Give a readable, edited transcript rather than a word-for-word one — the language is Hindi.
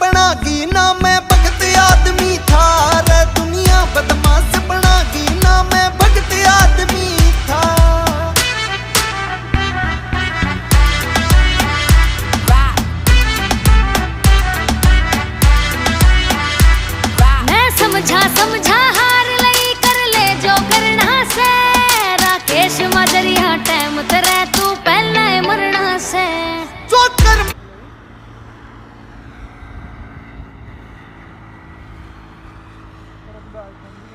बनागी ना मैं भगत आदमी था रे, दुनिया बदमाश बनागी ना मैं भगत आदमी था। मैं समझा समझा हार लई, कर ले जो करना से। राकेश मजरिया टाइम तेरे तू पहले मरना से। जो कर Parang